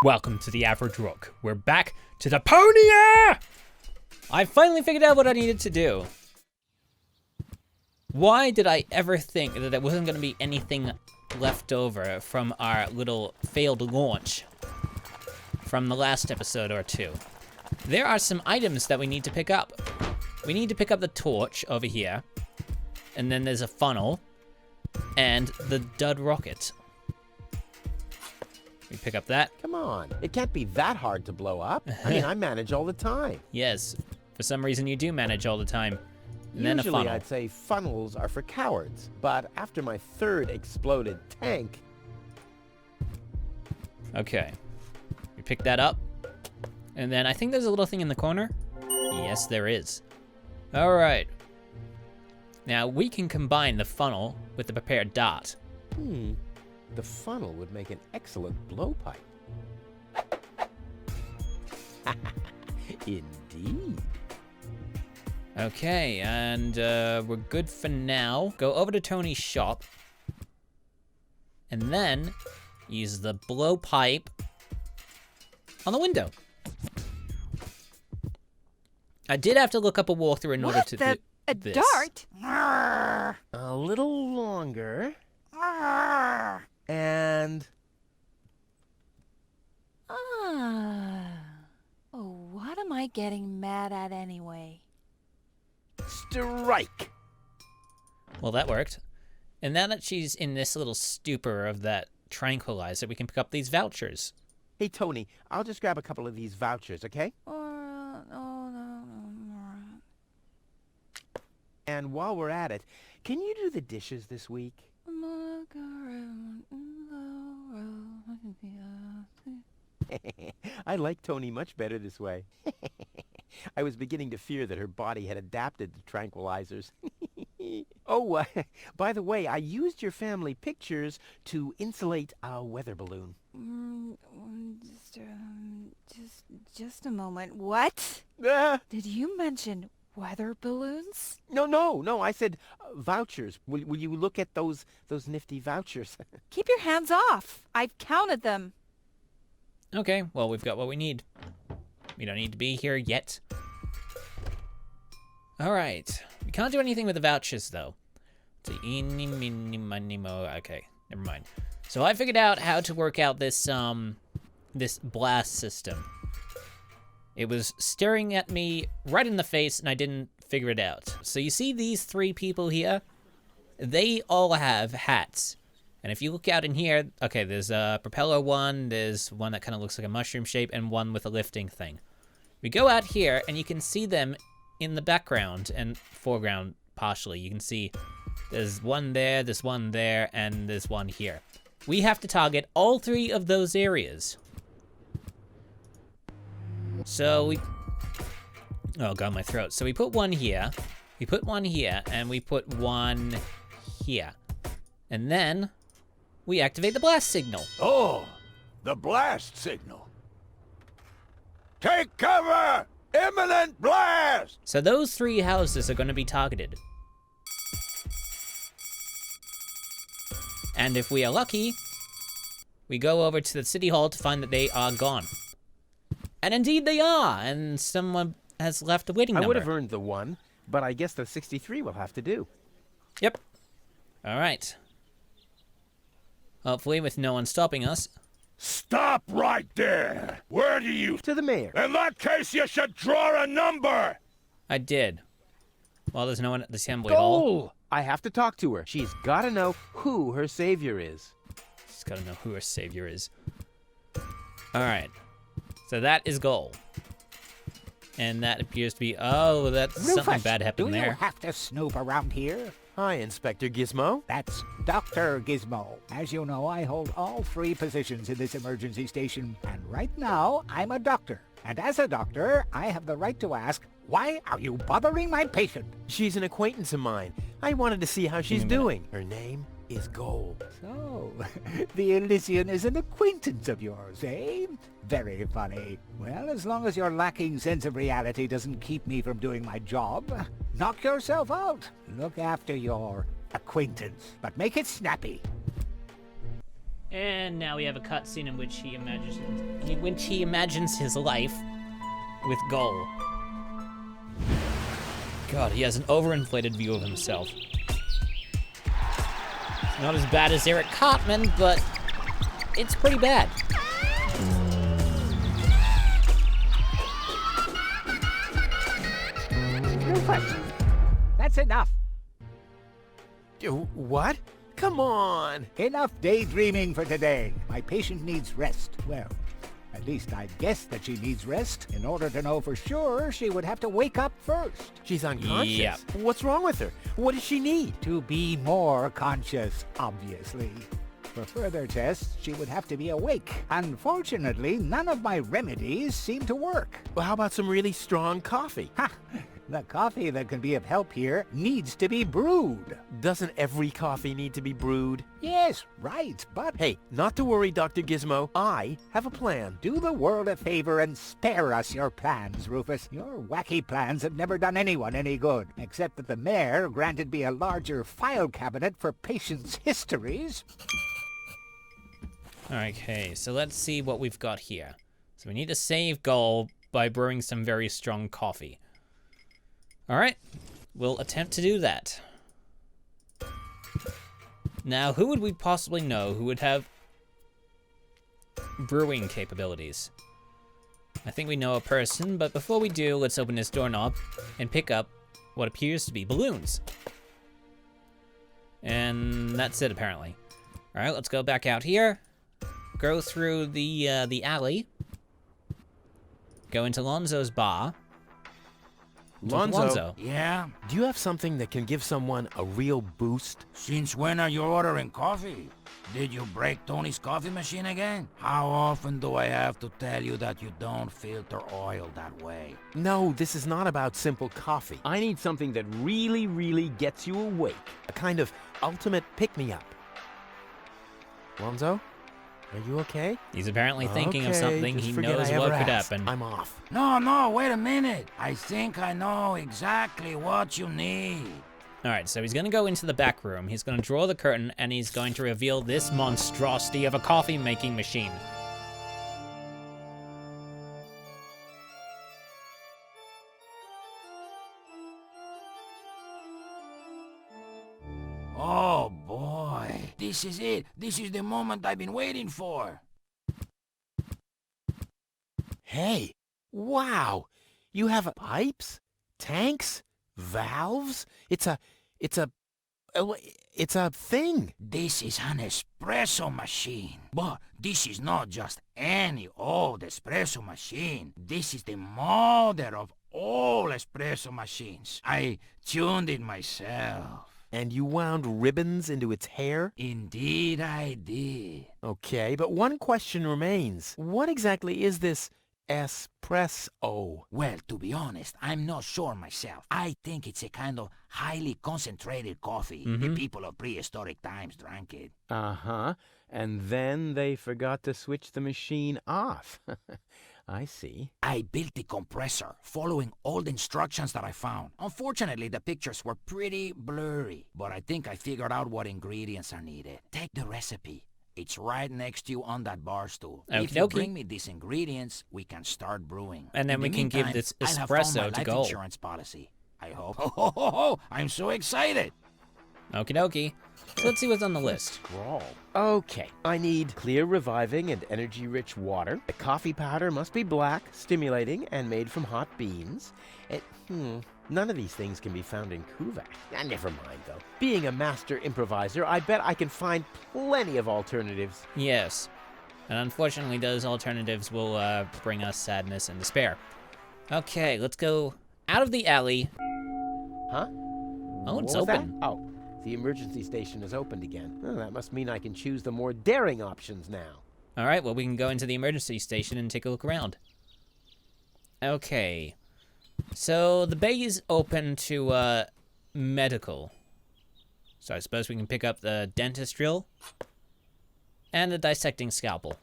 Welcome to the Average Rook. We're back to Deponia! I finally figured out what I needed to do. Why did I ever think that there wasn't going to be anything left over from our little failed launch from the last episode or two? There are some items that we need to pick up. We need to pick up the torch over here, and then there's a funnel, and the dud rocket. We pick up that. Come on, it can't be that hard to blow up. I mean, I manage all the time. Yes, for some reason you do manage all the time. And then a Usually funnel. I'd say funnels are for cowards, but after my third exploded tank... Okay, we pick that up. And then I think there's a little thing in the corner. Yes, there is. All right. Now we can combine the funnel with the prepared dart. The funnel would make an excellent blowpipe. Indeed. Okay, and we're good for now. Go over to Tony's shop. And then use the blowpipe on the window. I did have to look up a walkthrough in order to do this. Dart? A little longer. And... Oh, what am I getting mad at anyway? strike! Well, that worked. And now that she's in this little stupor of that tranquilizer, we can pick up these vouchers. Hey, Tony, I'll just grab a couple of these vouchers, okay? And while we're at it, can you do the dishes this week? I like Tony much better this way. I was beginning to fear that her body had adapted to tranquilizers. Oh, by the way, I used your family pictures to insulate a weather balloon. Just a moment. What? Did you mention weather balloons? No, I said vouchers. Will you look at those nifty vouchers? Keep your hands off. I've counted them. Okay, well, we've got what we need. We don't need to be here yet. All right. We can't do anything with the vouchers, though. So, eeny, meeny, miny, mo. Okay, never mind. So I figured out how to work out this blast system. It was staring at me right in the face, and I didn't figure it out. So you see these three people here? They all have hats. And if you look out in here, okay, there's a propeller one, there's one that kind of looks like a mushroom shape, and one with a lifting thing. We go out here, and you can see them in the background and foreground partially. You can see there's one there, and there's one here. We have to target all three of those areas. So we... Oh, God, my throat. So we put one here, we put one here, and we put one here. And then we activate the blast signal. Oh, the blast signal. Take cover! Imminent blast! So those three houses are going to be targeted. And if we are lucky, we go over to the city hall to find that they are gone. And indeed they are, and someone has left a waiting number. I would have earned the one, but I guess the 63 will have to do. Yep. All right. Hopefully with no one stopping us. Stop right there! Where do you... To the mayor. In that case, you should draw a number! I did. Well, there's no one at the assembly hall. Goal! I have to talk to her. She's got to know who her savior is. She's got to know who her savior is. All right. So that is goal. And that appears to be... Oh, that's something bad happened there. Do you have to snoop around here? Hi, Inspector Gizmo. That's Dr. Gizmo. As you know, I hold all three positions in this emergency station, and right now, I'm a doctor. And as a doctor, I have the right to ask, why are you bothering my patient? She's an acquaintance of mine. I wanted to see how she's doing. Her name is Gold. So, the Elysian is an acquaintance of yours, eh? Very funny. Well, as long as your lacking sense of reality doesn't keep me from doing my job, knock yourself out. Look after your acquaintance, but make it snappy. And now we have a cutscene in which he imagines his life with Gull. God, he has an overinflated view of himself. It's not as bad as Eric Cartman, but it's pretty bad. Rufus, that's enough. What? Come on! Enough daydreaming for today. My patient needs rest. Well, at least I guess that she needs rest. In order to know for sure, she would have to wake up first. She's unconscious. Yep. What's wrong with her? What does she need? To be more conscious, obviously. For further tests, she would have to be awake. Unfortunately, none of my remedies seem to work. Well, how about some really strong coffee? Ha! The coffee that can be of help here needs to be brewed. Doesn't every coffee need to be brewed? Yes, right, but Hey, not to worry, Dr. Gizmo. I have a plan. do the world a favor and spare us your plans, Rufus. Your wacky plans have never done anyone any good, except that the mayor granted me a larger file cabinet for patients' histories. Okay, so let's see what we've got here. So we need to save Gull by brewing some very strong coffee. All right, we'll attempt to do that. Now, who would we possibly know who would have brewing capabilities? I think we know a person, but before we do, let's open this doorknob and pick up what appears to be balloons. And that's it, apparently. All right, let's go back out here. Go through the alley. Go into Lonzo's bar. Lonzo, Yeah? do you have something that can give someone a real boost? Since when are you ordering coffee? Did you break Tony's coffee machine again? How often do I have to tell you that you don't filter oil that way? No, this is not about simple coffee. I need something that really, really gets you awake. A kind of ultimate pick-me-up. Lonzo, are you okay? He's apparently thinking of Okay, something just he forget knows I what ever could asked. happen. I'm off. No, wait a minute. I think I know exactly what you need. All right, so he's gonna go into the back room. He's gonna draw the curtain, and he's going to reveal this monstrosity of a coffee-making machine. Oh boy, this is it. This is the moment I've been waiting for. Hey, wow! You have pipes, tanks, valves. It's a thing. This is an espresso machine. But this is not just any old espresso machine. This is the mother of all espresso machines. I tuned it myself. And you wound ribbons into its hair? Indeed I did. Okay, but one question remains. What exactly is this espresso? Well, to be honest, I'm not sure myself. I think it's a kind of highly concentrated coffee. The people of prehistoric times drank it. Uh-huh. And then they forgot to switch the machine off. I see. I built the compressor, following old instructions that I found. Unfortunately, the pictures were pretty blurry, but I think I figured out what ingredients are needed. Take the recipe. It's right next to you on that bar stool. If you bring me these ingredients, we can start brewing. And then In we the can give meantime, this I'll have found espresso my to life Gull. insurance policy. I hope. Oh, I'm so excited. Okie dokie. So let's see what's on the list. Okay, I need clear, reviving, and energy-rich water. The coffee powder must be black, stimulating, and made from hot beans. None of these things can be found in Kuvak. Never mind, though. Being a master improviser, I bet I can find plenty of alternatives. Yes. And unfortunately, those alternatives will bring us sadness and despair. Okay, let's go out of the alley. Huh? Oh, it's What was that? open. Oh, the emergency station is opened again. Oh, that must mean I can choose the more daring options now. All right, well, we can go into the emergency station and take a look around. Okay. So the bay is open to medical. So I suppose we can pick up the dentist drill and the dissecting scalpel.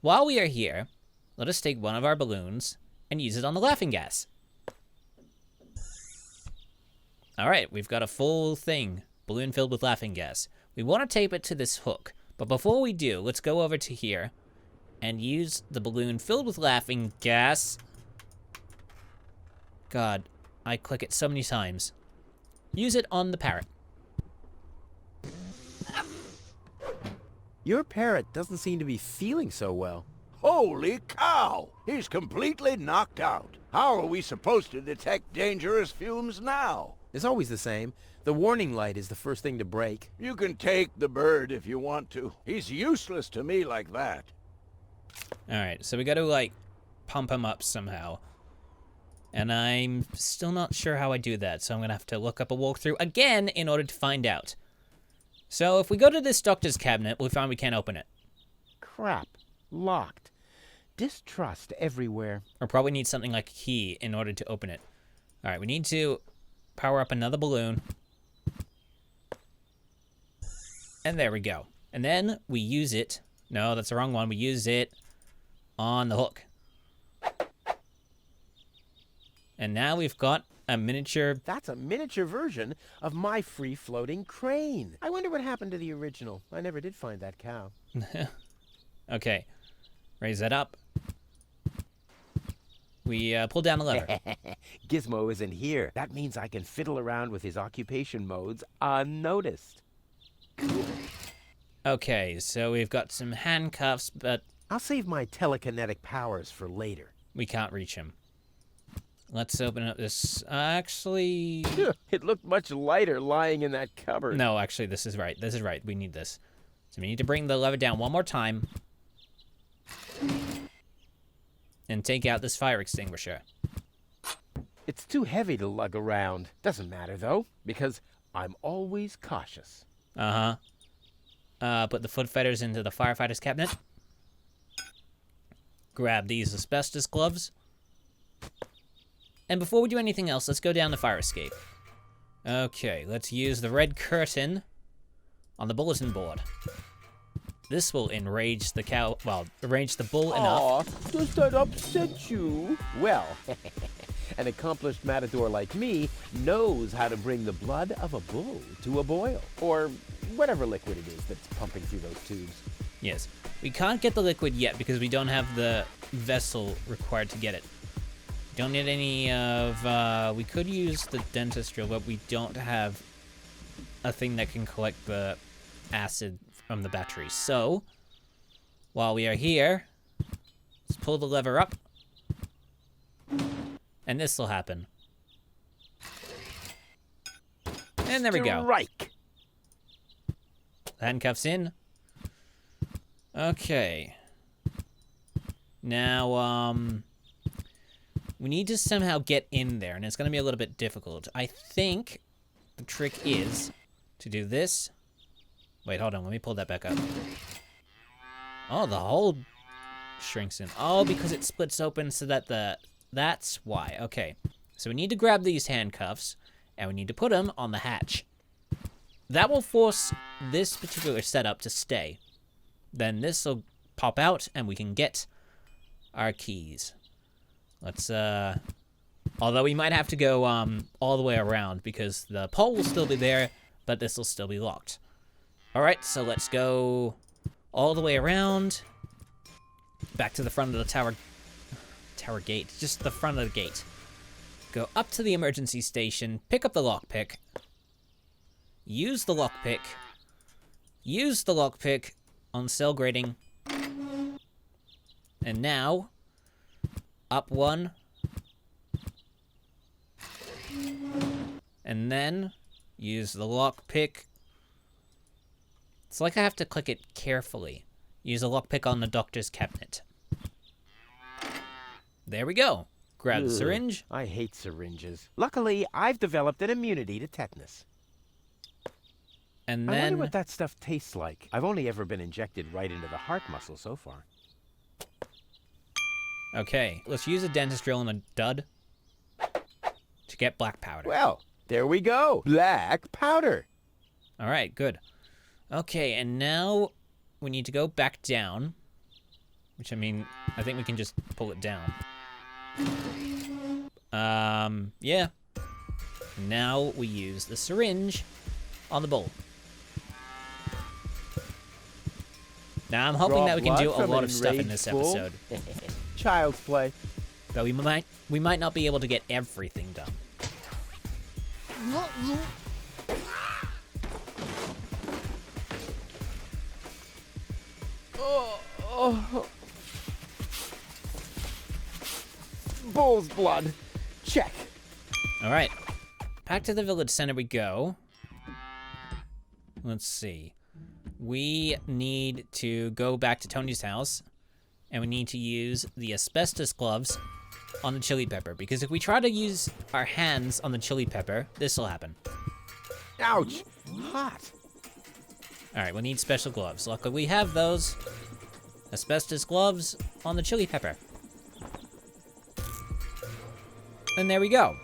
While we are here, let us take one of our balloons and use it on the laughing gas. All right, we've got a full thing, balloon filled with laughing gas. We want to tape it to this hook, But before we do, let's go over to here and use the balloon filled with laughing gas. God, I click it so many times. Use it on the parrot. Your parrot doesn't seem to be feeling so well. Holy cow! He's completely knocked out. How are we supposed to detect dangerous fumes now? It's always the same. The warning light is the first thing to break. You can take the bird if you want to. He's useless to me like that. Alright, so we gotta, like, pump him up somehow. And I'm still not sure how I do that, so I'm gonna have to look up a walkthrough again in order to find out. So if we go to this doctor's cabinet, we find we can't open it. Crap. Locked. Distrust everywhere. Or probably need something like a key in order to open it. Alright, we need to power up another balloon. And there we go. And then we use it. No, that's the wrong one. We use it on the hook. And now we've got a miniature... That's a miniature version of my free-floating crane. I wonder what happened to the original. I never did find that cow. Okay. Raise that up. We pull down the lever. Gizmo isn't here. That means I can fiddle around with his occupation modes unnoticed. Okay, so we've got some handcuffs, but I'll save my telekinetic powers for later. we can't reach him. Let's open up this... actually... It looked much lighter lying in that cupboard. No, actually, this is right. This is right. We need this. So we need to bring the lever down one more time. And take out this fire extinguisher. It's too heavy to lug around. Doesn't matter, though, because I'm always cautious. Uh-huh. Put the foot fetters into the firefighter's cabinet. Grab these asbestos gloves. And before we do anything else, let's go down the fire escape. Okay, let's use the red curtain on the bulletin board. This will enrage the cow, well, enrage the bull enough. Aw, does that upset you? Well, an accomplished matador like me knows how to bring the blood of a bull to a boil. Or whatever liquid it is that's pumping through those tubes. Yes. We can't get the liquid yet because we don't have the vessel required to get it. Don't need any of, we could use the dentist drill, but we don't have a thing that can collect the acid from the battery. So, while we are here, let's pull the lever up. And this will happen. And there we go. Strike. Handcuffs in. Okay. Now, we need to somehow get in there, and it's going to be a little bit difficult. I think the trick is to do this. Wait, hold on. Let me pull that back up. Oh, the hole shrinks in. Oh, because it splits open so that that's why. Okay. So we need to grab these handcuffs, and we need to put them on the hatch. That will force this particular setup to stay. Then this will pop out, and we can get our keys. Let's, although we might have to go, all the way around, because the pole will still be there, but this will still be locked. Alright, so let's go all the way around, back to the front of the tower gate, just the front of the gate. Go up to the emergency station, pick up the lockpick, use the lockpick on cell grating, and now, up one, and then use the lockpick. It's like I have to click it carefully. Use a lockpick on the doctor's cabinet. There we go. Grab the syringe. I hate syringes. Luckily, I've developed an immunity to tetanus. And I wonder then... what that stuff tastes like. I've only ever been injected right into the heart muscle so far. Okay, let's use a dentist drill and a dud to get black powder. Well, there we go. Black powder. Alright, good. Okay, and now we need to go back down. Which, I mean, I think we can just pull it down. Yeah. Now we use the syringe on the bull. Now, I'm hoping Draw that we can blood do a from lot an of stuff in enraged this bull? episode. Child's play. But we might not be able to get everything done. Bull's blood. Check. All right. Back to the village center we go. Let's see. We need to go back to Tony's house, and we need to use the asbestos gloves on the chili pepper, because if we try to use our hands on the chili pepper, this will happen. Ouch. Hot. All right, we need special gloves. Luckily, we have those asbestos gloves on the chili pepper. And there we go.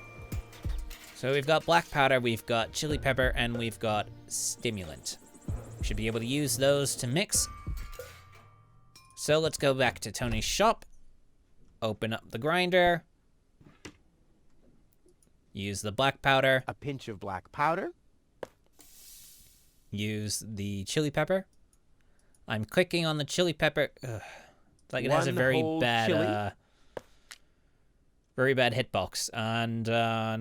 So we've got black powder, we've got chili pepper, and we've got stimulant. We should be able to use those to mix. So let's go back to Tony's shop. Open up the grinder. Use the black powder. A pinch of black powder. Use the chili pepper. I'm clicking on the chili pepper. Ugh. It's like it has a very whole bad, chili? very bad hitbox. And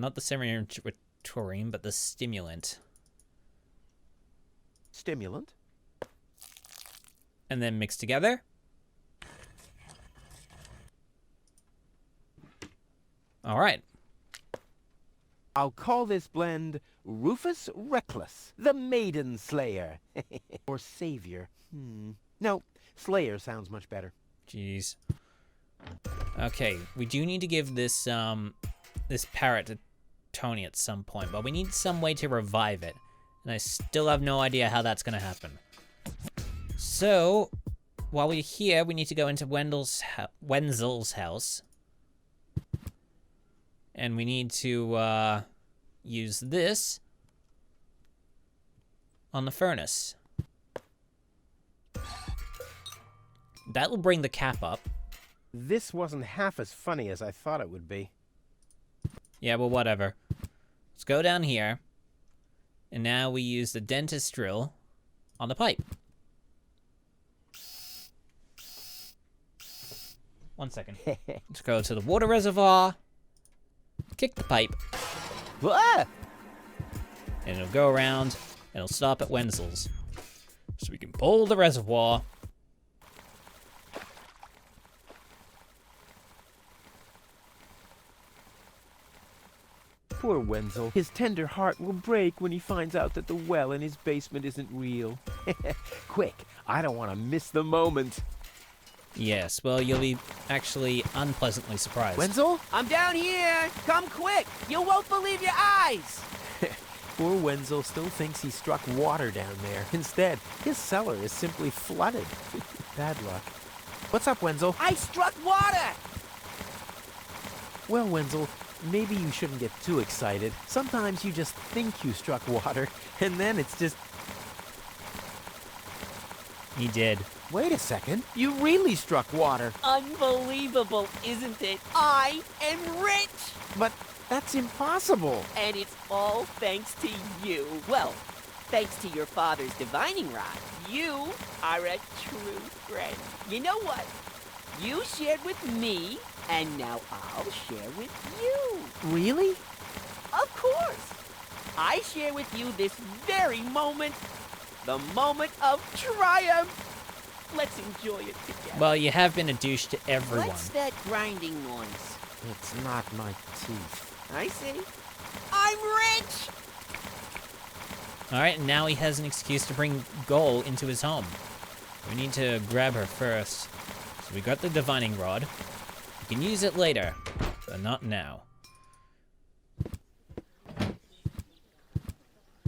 not the semi-taurine, but the stimulant. Stimulant. And then mix together. All right. I'll call this blend Rufus Reckless, the Maiden Slayer. Or Savior. No, Slayer sounds much better. Jeez. Okay, we do need to give this this parrot to Tony at some point, but we need some way to revive it, and I still have no idea how that's gonna happen. So, while we're here, we need to go into Wenzel's house, and we need to use this on the furnace. That'll bring the cap up. This wasn't half as funny as I thought it would be. Yeah, well, whatever. Let's go down here. And now we use the dentist drill on the pipe. 1 second. Let's go to the water reservoir. Kick the pipe. Ah! And it'll go around. And it'll stop at Wenzel's. So we can pull the reservoir. Poor Wenzel. His tender heart will break when he finds out that the well in his basement isn't real. Quick, I don't want to miss the moment. Yes, well, you'll be actually unpleasantly surprised. Wenzel? I'm down here! Come quick! You won't believe your eyes! Poor Wenzel still thinks he struck water down there. Instead, his cellar is simply flooded. Bad luck. What's up, Wenzel? I struck water! Well, Wenzel, maybe you shouldn't get too excited. Sometimes you just think you struck water, and then it's just... He did. Wait a second. You really struck water. Unbelievable, isn't it? I am rich! But that's impossible. And it's all thanks to you. Well, thanks to your father's divining rod. You are a true friend. You know what? You shared with me, and now I'll share with you. Really? Of course. I share with you this very moment. The moment of triumph. Let's enjoy it together. Well, you have been a douche to everyone. What's that grinding noise? It's not my teeth. I see. I'm rich! Alright, now he has an excuse to bring Goal into his home. We need to grab her first. So we got the divining rod. We can use it later, but not now.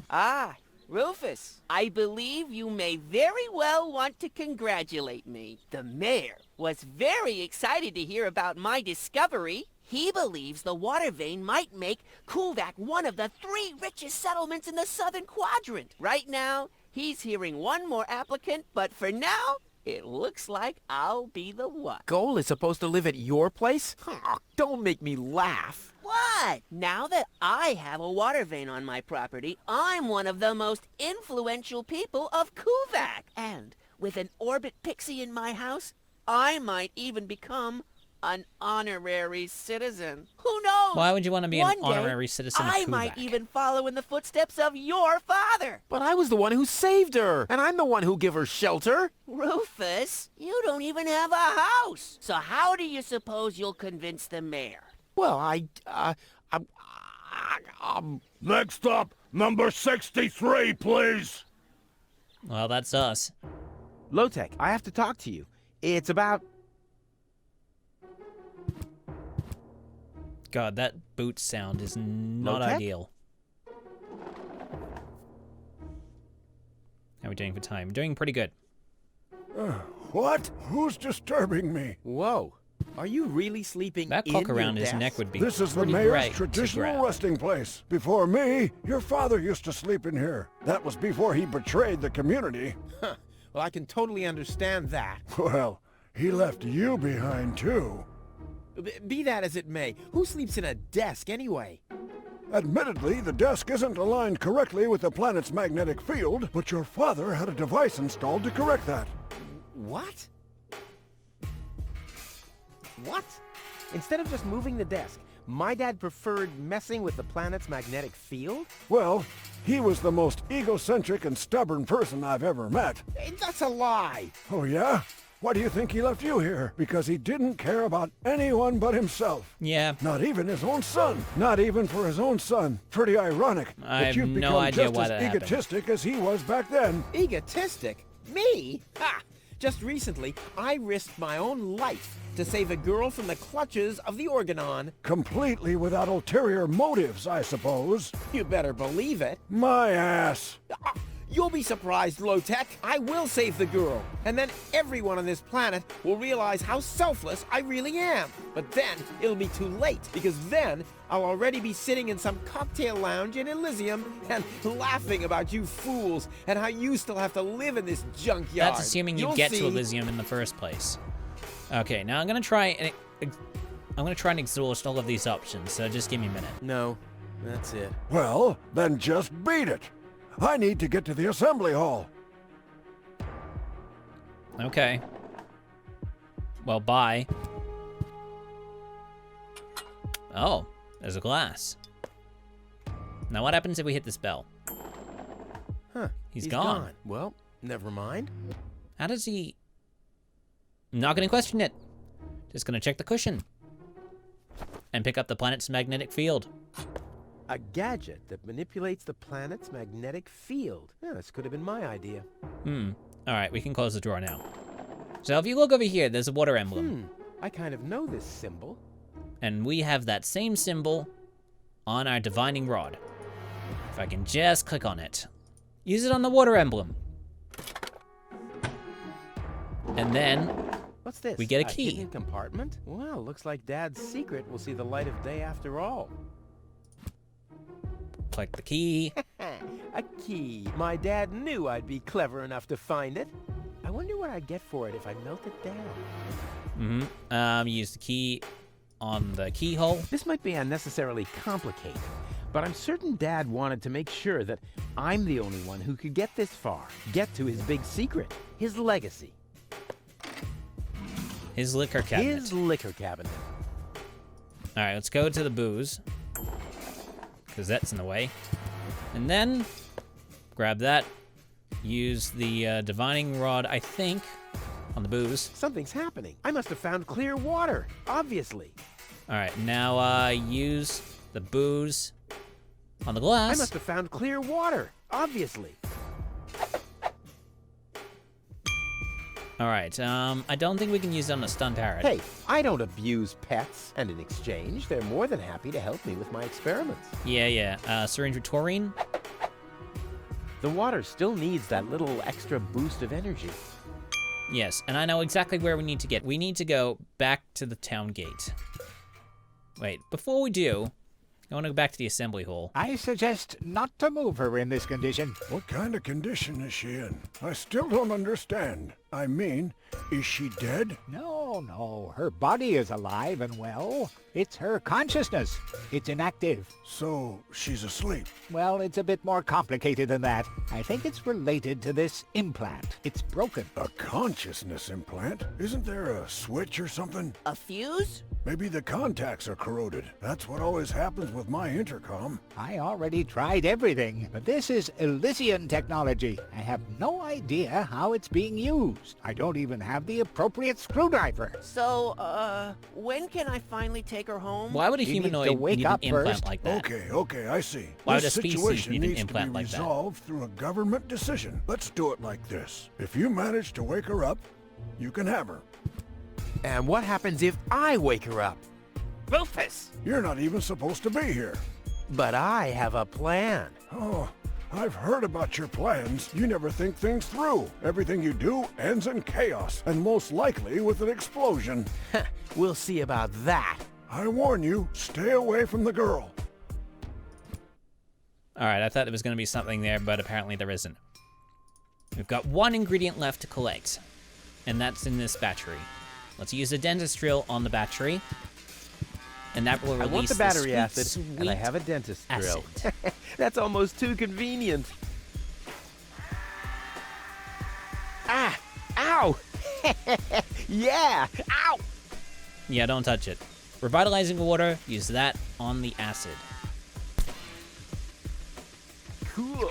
Ah, Rufus, I believe you may very well want to congratulate me. The mayor was very excited to hear about my discovery. He believes the water vein might make Kulvak one of the 3 richest settlements in the southern quadrant. Right now, he's hearing one more applicant, but for now, it looks like I'll be the one. Goal is supposed to live at your place? Oh, don't make me laugh. What? Now that I have a water vein on my property, I'm one of the most influential people of Kulvak. And with an orbit pixie in my house, I might even become an honorary citizen. Who knows? Why would you want to be an One day, honorary citizen of I Kuvak? might even follow in the footsteps of your father. But I was the one who saved her, and I'm the one who gave her shelter. Rufus, you don't even have a house. So how do you suppose you'll convince the mayor? Well, Next up, number 63, please. Well, that's us. Low-Tech, I have to talk to you. It's about... God, that boot sound is not Low-tech? ideal. How are we doing for time? Doing pretty good. What? Who's disturbing me? Whoa. Are you really sleeping That in clock your around his desk? neck would be This is the pretty mayor's great to traditional grab. resting place. Before me, your father used to sleep in here. That was before he betrayed the community. Huh. Well, I can totally understand that. Well, he left you behind, too. Be that as it may, who sleeps in a desk anyway? Admittedly, the desk isn't aligned correctly with the planet's magnetic field, but your father had a device installed to correct that. What? What? Instead of just moving the desk, my dad preferred messing with the planet's magnetic field? Well, he was the most egocentric and stubborn person I've ever met. Hey, that's a lie! Oh, yeah? Why do you think he left you here? Because he didn't care about anyone but himself. Yeah. Not even his own son. Not even for his own son. Pretty ironic I that have you've no become idea just why as that happened. egotistic as he was back then. Egotistic? Me? Ha! Just recently, I risked my own life to save a girl from the clutches of the Organon. Completely without ulterior motives, I suppose. You better believe it. My ass. You'll be surprised, Low-Tech. I will save the girl. And then everyone on this planet will realize how selfless I really am. But then it'll be too late, because then I'll already be sitting in some cocktail lounge in Elysium and laughing about you fools and how you still have to live in this junkyard. That's assuming you You'll get see. to Elysium in the first place. Okay, now I'm gonna try and exhaust all of these options, so just give me a minute. No, that's it. Well, then just beat it. I need to get to the assembly hall. Okay. Well, bye. Oh, there's a glass. Now what happens if we hit this bell? Huh. He's gone. Well, never mind. How does he... I'm not gonna question it. Just gonna check the cushion. And pick up the planet's magnetic field. A gadget that manipulates the planet's magnetic field. Yeah, this could have been my idea. Alright, we can close the drawer now. So if you look over here, there's a water emblem. I kind of know this symbol. And we have that same symbol on our divining rod. If I can just click on it. Use it on the water emblem. And then What's this? we get a key. Hidden compartment? Well, looks like Dad's secret will see the light of day after all. click the key. A key. My dad knew I'd be clever enough to find it. I wonder what I'd get for it if I melt it down. Use the key on the keyhole. This might be unnecessarily complicated, but I'm certain Dad wanted to make sure that I'm the only one who could get this far. Get to his big secret. His legacy. His liquor cabinet. His liquor cabinet. All right, let's go to the booze, because that's in the way. And then grab that. Use the divining rod, I think, on the booze. Something's happening. I must have found clear water, obviously. All right, now use the booze on the glass. I must have found clear water, obviously. All right, I don't think we can use it on a stun parrot. Hey, I don't abuse pets, and in exchange, they're more than happy to help me with my experiments. Yeah. Syringe with taurine. The water still needs that little extra boost of energy. Yes, and I know exactly where we need to get. We need to go back to the town gate. Wait, before we do, I want to go back to the assembly hall. I suggest not to move her in this condition. What kind of condition is she in? I still don't understand. I mean, is she dead? No, her body is alive and well. It's her consciousness. It's inactive. So, she's asleep. Well, it's a bit more complicated than that. I think it's related to this implant. It's broken. A consciousness implant? Isn't there a switch or something? A fuse? Maybe the contacts are corroded. That's what always happens with my intercom. I already tried everything, but this is Elysian technology. I have no idea how it's being used. I don't even have the appropriate screwdriver. So, when can I finally take her home? Why would a You need to humanoid wake need an up implant first. like that? Okay, I see. Why would This a species situation need an needs implant to be like that? resolved through a government decision. Let's do it like this. If you manage to wake her up, you can have her. And what happens if I wake her up? Rufus! You're not even supposed to be here. But I have a plan. Oh, I've heard about your plans. You never think things through. Everything you do ends in chaos, and most likely with an explosion. We'll see about that. I warn you, stay away from the girl. Alright, I thought there was going to be something there, but apparently there isn't. We've got one ingredient left to collect, and that's in this battery. Let's use a dentist drill on the battery, and that will I release want the battery sweet, acid, sweet and I have a dentist drill. acid. That's almost too convenient. Ah! Ow! Yeah! Ow! Yeah, don't touch it. Revitalizing water, use that on the acid. Cool.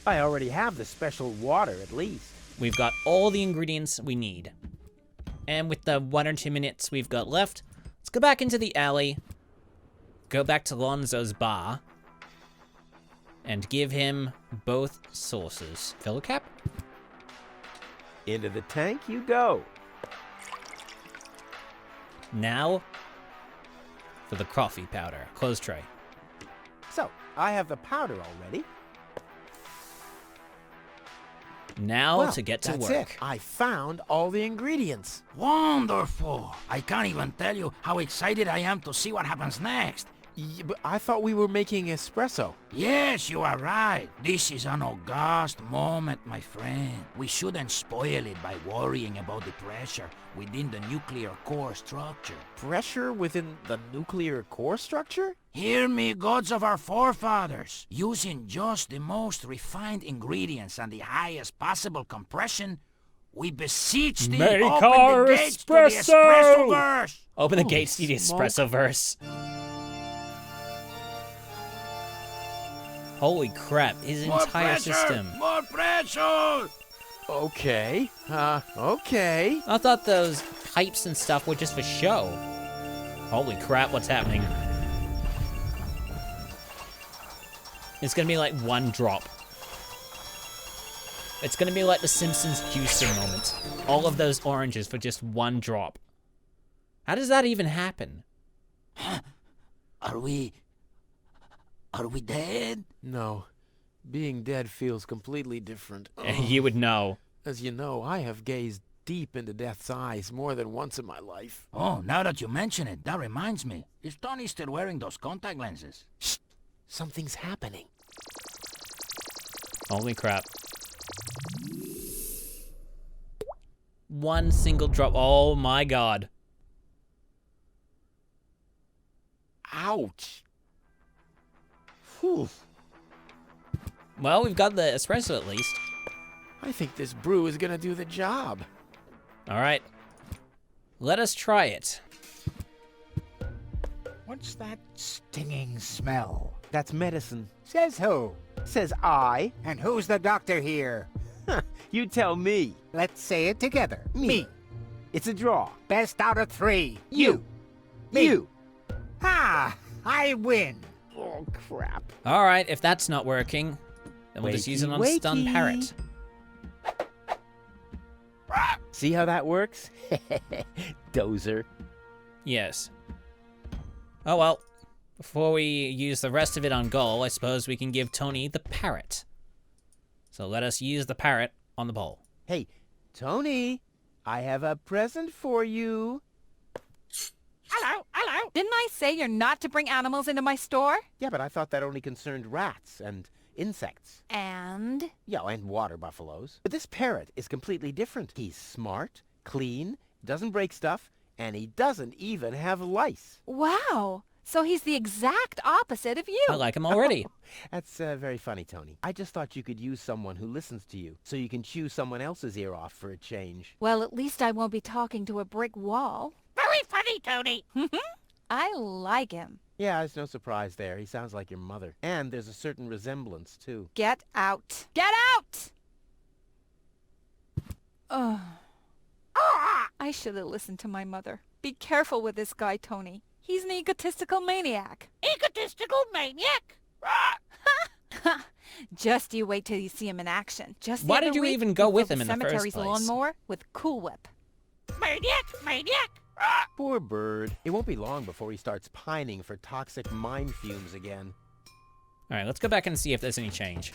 I already have the special water, at least. We've got all the ingredients we need. And with the 1 or 2 minutes we've got left, let's go back into the alley, go back to Lonzo's bar, and give him both sources. Fill a cap. Into the tank you go. Now, for the coffee powder. Close tray. So, I have the powder already. Now Well, to get to that's work. it. I found all the ingredients. Wonderful! I can't even tell you how excited I am to see what happens next. But I thought we were making espresso. Yes, you are right. This is an august moment, my friend. We shouldn't spoil it by worrying about the pressure within the nuclear core structure. Pressure within the nuclear core structure? Hear me, gods of our forefathers. Using just the most refined ingredients and the highest possible compression, we beseech thee, Make open our the gates to the espresso! Espressoverse! Open the Oh, gates to the smoke. Espressoverse. Holy crap, his More entire pressure! system. More pressure! Okay. Okay. I thought those pipes and stuff were just for show. Holy crap, what's happening? It's gonna be like one drop. It's gonna be like the Simpsons juicing moment. All of those oranges for just one drop. How does that even happen? Are we dead? No. Being dead feels completely different. You would know. As you know, I have gazed deep into death's eyes more than once in my life. Oh, now that you mention it, that reminds me. Is Tony still wearing those contact lenses? Shh! Something's happening. Holy crap. One single drop. Oh my god. Ouch! Whew. Well, we've got the espresso at least. I think this brew is gonna do the job. All right. Let us try it. What's that stinging smell? That's medicine. Says who? Says I. And who's the doctor here? You tell me. Let's say it together. Me. It's a draw. Best out of 3. You. Me. You. Ha! I win. Oh, crap. All right, if that's not working, then we'll just use it on Wakey, Stun wakey. Parrot. See how that works? Dozer. Yes. Oh well. Before we use the rest of it on Gull, I suppose we can give Tony the parrot. So let us use the parrot on the bowl. Hey, Tony, I have a present for you. Hello, hello. Didn't I say you're not to bring animals into my store? Yeah, but I thought that only concerned rats, and insects. And? Yeah, and water buffaloes. But this parrot is completely different. He's smart, clean, doesn't break stuff, and he doesn't even have lice. Wow. So he's the exact opposite of you. I like him already. That's very funny, Tony. I just thought you could use someone who listens to you, so you can chew someone else's ear off for a change. Well, at least I won't be talking to a brick wall. Very funny, Tony. I like him. Yeah, there's no surprise there. He sounds like your mother. And there's a certain resemblance, too. Get out. Get out! Ugh. I should have listened to my mother. Be careful with this guy, Tony. He's an egotistical maniac. Egotistical maniac? Just you wait till you see him in action. Just the Why other did you week, even go he with filled him in the first cemetery's place? lawnmower with Cool Whip. Maniac, maniac. Poor bird. It won't be long before he starts pining for toxic mine fumes again. All right, let's go back and see if there's any change.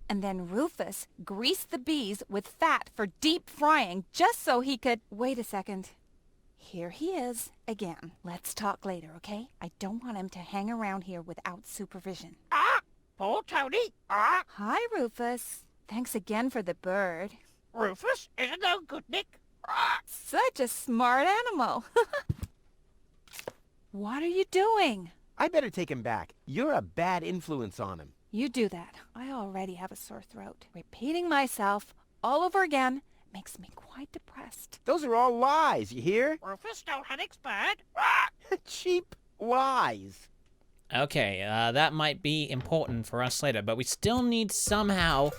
And then Rufus greased the bees with fat for deep frying just so he could... Wait a second. Here he is again. Let's talk later, okay? I don't want him to hang around here without supervision. Poor Tony. Hi, Rufus. Thanks again for the bird. Rufus is no good, Nick. Such a smart animal. What are you doing? I better take him back. You're a bad influence on him. You do that. I already have a sore throat. Repeating myself all over again makes me quite depressed. Those are all lies, you hear? Rufus don't have expert. Cheap lies. Okay, that might be important for us later, but we still need somehow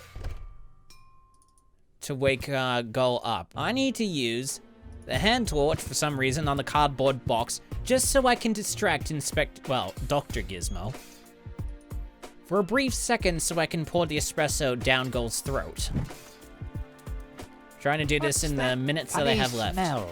to wake Gull up. I need to use the hand torch for some reason on the cardboard box just so I can distract Dr. Gizmo for a brief second so I can pour the espresso down Gull's throat. Trying to do this in the minutes that I have left. Smell?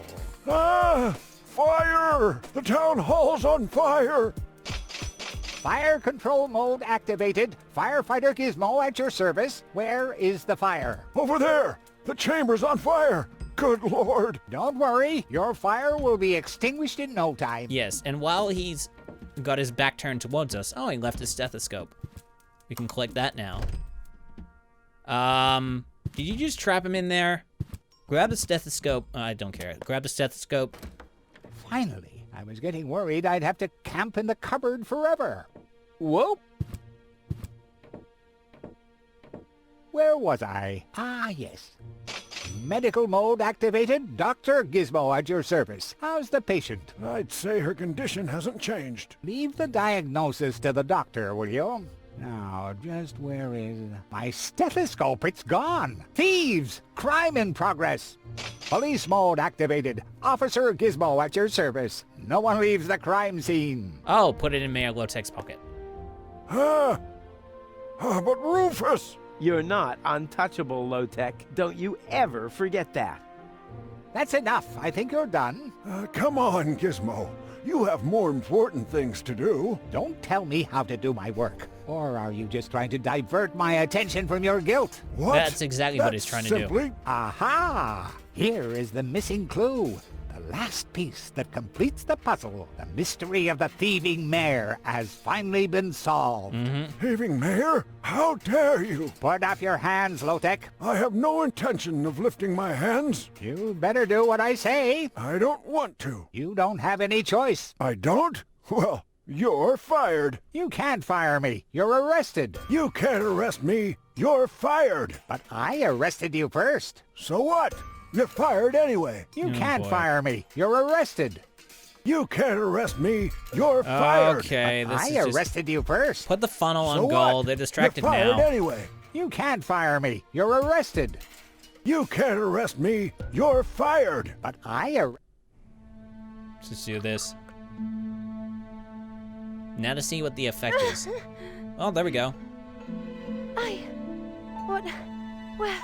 Ah! Fire! The town hall's on fire! Fire control mode activated. Firefighter Gizmo at your service. Where is the fire? Over there! The chamber's on fire! Good Lord! Don't worry, your fire will be extinguished in no time. Yes, and while he's got his back turned towards us, oh, he left his stethoscope. We can collect that now. Did you just trap him in there? Grab the stethoscope. I don't care. Grab the stethoscope. Finally, I was getting worried I'd have to camp in the cupboard forever. Whoop! Where was I? Ah, yes. Medical mode activated. Dr. Gizmo at your service. How's the patient? I'd say her condition hasn't changed. Leave the diagnosis to the doctor, will you? Now, just where is... My stethoscope, it's gone! Thieves! Crime in progress! Police mode activated. Officer Gizmo at your service. No one leaves the crime scene. Oh, put it in Mayor Glowtech's pocket. But Rufus! You're not untouchable, Low-Tech. Don't you ever forget that. That's enough. I think you're done. Come on, Gizmo. You have more important things to do. Don't tell me how to do my work. Or are you just trying to divert my attention from your guilt? What? That's exactly what he's trying to do. Aha! Here is the missing clue. The last piece that completes the puzzle. The mystery of the thieving mayor has finally been solved. Thieving mayor? How dare you? Put up your hands, Low-Tech. I have no intention of lifting my hands. You better do what I say. I don't want to. You don't have any choice. I don't? Well, you're fired. You can't fire me. You're arrested. You can't arrest me. You're fired. But I arrested you first. So what? You're fired anyway. You can't boy. fire me. You're arrested. You can't arrest me. You're fired. Okay, this I is just... arrested you first. Put the funnel on So Gull. what? They're distracted You're fired now. anyway. You can't fire me. You're arrested. You can't arrest me. You're fired. But Let's just do this. Now to see what the effect is. Oh, there we go. What? Well,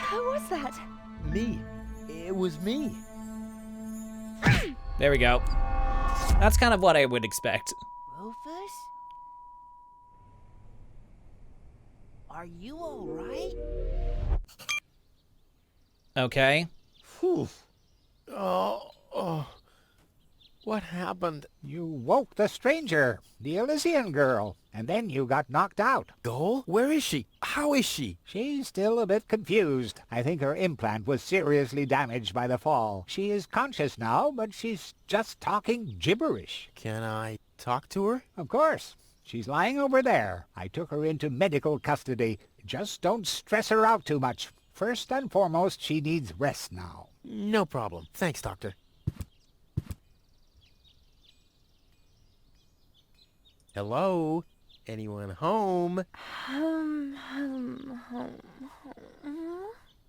who was that? Me. It was me. There we go. That's kind of what I would expect. Rufus? Are you all right? Okay. Whew. What happened? You woke the stranger, the Elysian girl, and then you got knocked out. Goal? Where is she? How is she? She's still a bit confused. I think her implant was seriously damaged by the fall. She is conscious now, but she's just talking gibberish. Can I talk to her? Of course. She's lying over there. I took her into medical custody. Just don't stress her out too much. First and foremost, she needs rest now. No problem. Thanks, Doctor. Hello? Anyone home? Home.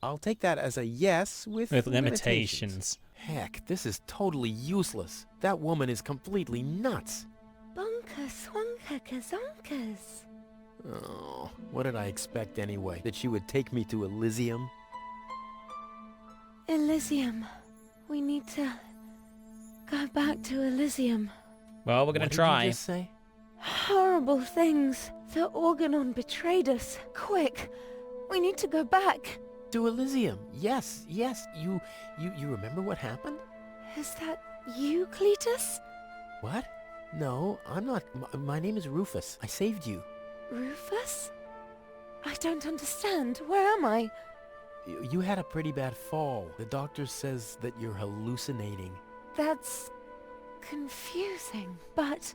I'll take that as a yes with limitations. Heck, this is totally useless. That woman is completely nuts. Bonkers, wonkers, zonkers. Oh, what did I expect anyway? That she would take me to Elysium? Elysium. We need to go back to Elysium. Well, we're gonna What did try. you just say? Horrible things. The Organon betrayed us. Quick, we need to go back. To Elysium. Yes. You remember what happened? Is that you, Cletus? What? No, I'm not. My name is Rufus. I saved you. Rufus? I don't understand. Where am I? You had a pretty bad fall. The doctor says that you're hallucinating. That's confusing, but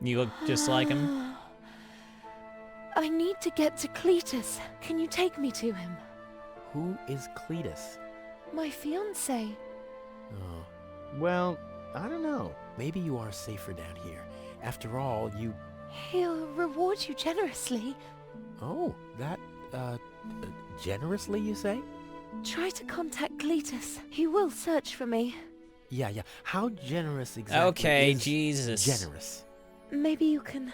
You look just like him. I need to get to Cletus. Can you take me to him? Who is Cletus? My fiancé. Oh. Well, I don't know. Maybe you are safer down here. After all, you... He'll reward you generously. Oh, that, generously, you say? Try to contact Cletus. He will search for me. Yeah. How generous exactly Okay, is Jesus. generous? Maybe you can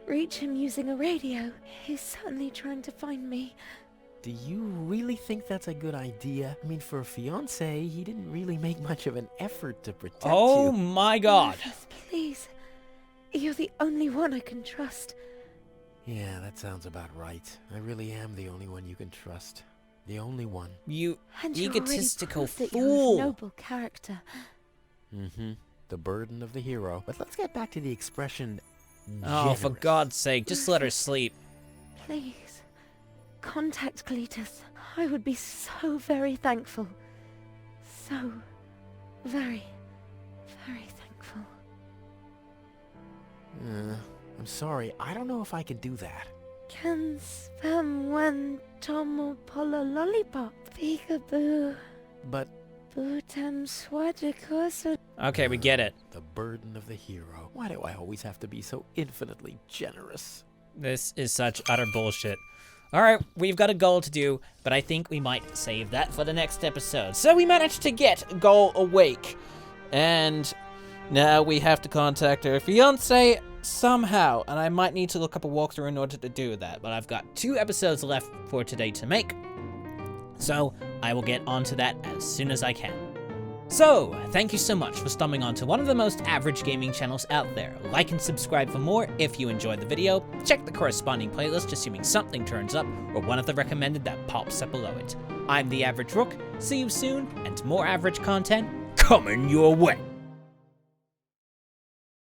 reach him using a radio. He's certainly trying to find me. Do you really think that's a good idea? I mean, for a fiancé, he didn't really make much of an effort to protect Oh you. my god. Rufus, please. You're the only one I can trust. Yeah, that sounds about right. I really am the only one you can trust. The only one. You And you're already egotistical proved that you're fool. of noble character. Mm-hmm. The burden of the hero. But let's get back to the expression Oh, for generous. God's sake, just let her sleep. Please, contact Cletus. I would be so very thankful. So very, very thankful. I'm sorry. I don't know if I can do that. Can spam when tomo polo lollipop. Peekaboo. But Bootam swadikoso. Okay, we get it. the burden of the hero. Why do I always have to be so infinitely generous? This is such utter bullshit. Alright, we've got a goal to do, but I think we might save that for the next episode. So we managed to get Goal awake. And now we have to contact her fiancé somehow. And I might need to look up a walkthrough in order to do that. But I've got 2 episodes left for today to make. So I will get onto that as soon as I can. So, thank you so much for stumbling onto one of the most average gaming channels out there. Like and subscribe for more if you enjoyed the video. Check the corresponding playlist assuming something turns up or one of the recommended that pops up below it. I'm the Average Rook. See you soon, and more average content coming your way.